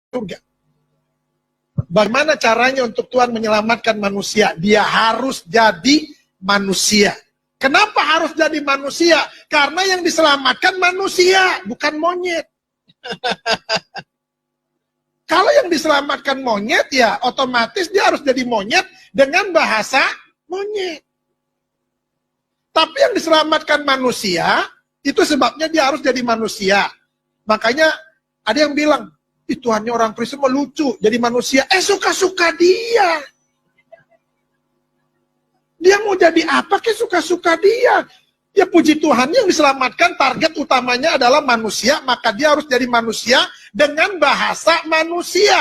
surga. Bagaimana caranya untuk Tuhan menyelamatkan manusia? Dia harus jadi manusia. Kenapa harus jadi manusia? Karena yang diselamatkan manusia, bukan monyet. Kalau yang diselamatkan monyet, ya otomatis dia harus jadi monyet dengan bahasa monyet. Tapi yang diselamatkan manusia, itu sebabnya dia harus jadi manusia. Makanya ada yang bilang, Tuhannya orang Kristen lucu, jadi manusia. Suka-suka dia. Dia mau jadi apa ke suka-suka dia. Ya puji Tuhan, yang diselamatkan target utamanya adalah manusia, maka dia harus jadi manusia dengan bahasa manusia.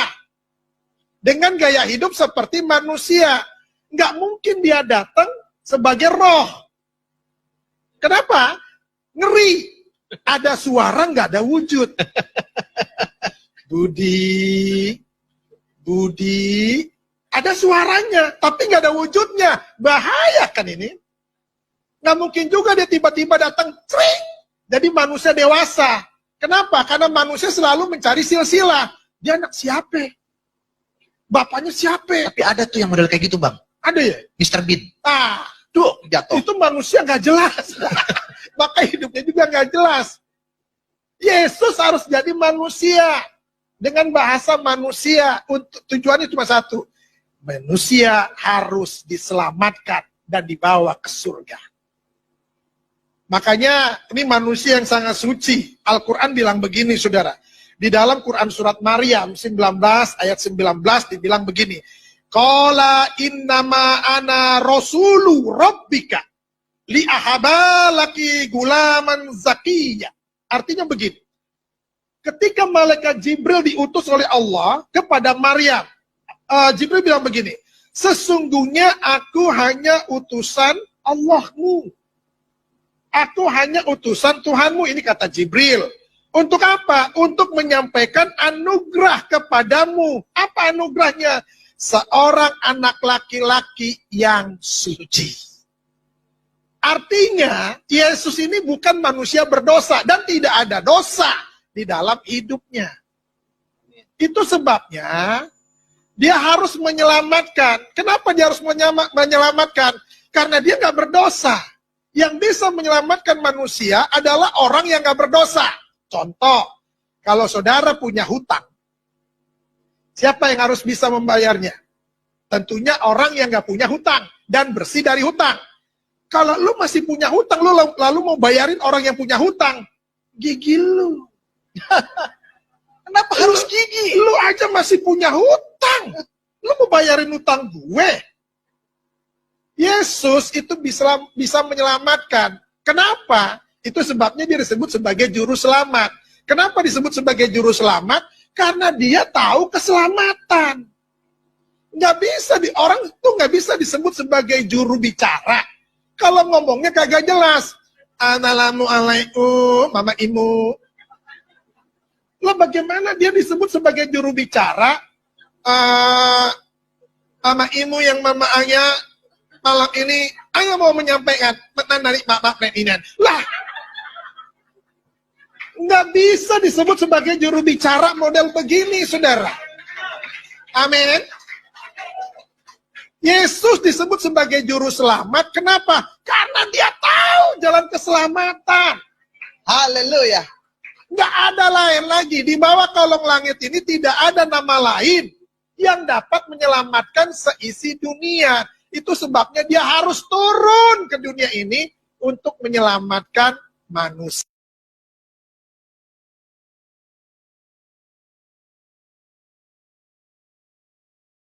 Dengan gaya hidup seperti manusia. Nggak mungkin dia datang sebagai roh. Kenapa? Ngeri. Ada suara, nggak ada wujud. Budi, ada suaranya, tapi nggak ada wujudnya. Bahaya kan ini? Nggak mungkin juga dia tiba-tiba datang, cring, jadi manusia dewasa. Kenapa? Karena manusia selalu mencari silsilah. Dia anak siapa? Bapaknya siapa? Tapi ada tuh yang model kayak gitu, Bang. Ada ya? Mr. Bean. Tuh, Jatuh. itu manusia nggak jelas. Maka hidupnya juga nggak jelas. Yesus harus jadi manusia. Dengan bahasa manusia. Untuk tujuannya cuma satu. Manusia harus diselamatkan dan dibawa ke surga. Makanya ini manusia yang sangat suci. Al-Quran bilang begini, saudara. Di dalam Quran surat Maryam 19 ayat 19 dibilang begini. Qala innama ana rasulu rabbika li'ahaba laki gulaman zakiyya. Artinya begini. Ketika malaikat Jibril diutus oleh Allah kepada Maryam, Jibril bilang begini, sesungguhnya aku hanya utusan Allahmu. Aku hanya utusan Tuhanmu, ini kata Jibril. Untuk apa? Untuk menyampaikan anugerah kepadamu. Apa anugerahnya? Seorang anak laki-laki yang suci. Artinya, Yesus ini bukan manusia berdosa dan tidak ada dosa di dalam hidupnya. Itu sebabnya dia harus menyelamatkan. Kenapa dia harus menyelamatkan? Karena dia nggak berdosa. Yang bisa menyelamatkan manusia adalah orang yang nggak berdosa. Contoh, kalau saudara punya hutang, siapa yang harus bisa membayarnya? Tentunya orang yang nggak punya hutang dan bersih dari hutang. Kalau lu masih punya hutang, lu lalu mau bayarin orang yang punya hutang, gigi lu. Kenapa harus gigi? Lu aja masih punya hutang. Lu mau bayarin hutang gue? Yesus itu bisa menyelamatkan. Kenapa? Itu sebabnya dia disebut sebagai juru selamat. Kenapa disebut sebagai juru selamat? Karena dia tahu keselamatan. Orang itu nggak bisa disebut sebagai juru bicara. Kalau ngomongnya kagak jelas. Assalamualaikum, mama imu. Lah bagaimana dia disebut sebagai juru bicara? Mama imu yang mama ayah malam ini, ayah mau menyampaikan pesan dari Bapak Presiden. Lah, nggak bisa disebut sebagai juru bicara model begini, saudara. Amin. Yesus disebut sebagai juru selamat. Kenapa? Karena dia tahu jalan keselamatan. Haleluya. Nggak ada lain lagi. Di bawah kolong langit ini tidak ada nama lain yang dapat menyelamatkan seisi dunia. Itu sebabnya dia harus turun ke dunia ini untuk menyelamatkan manusia.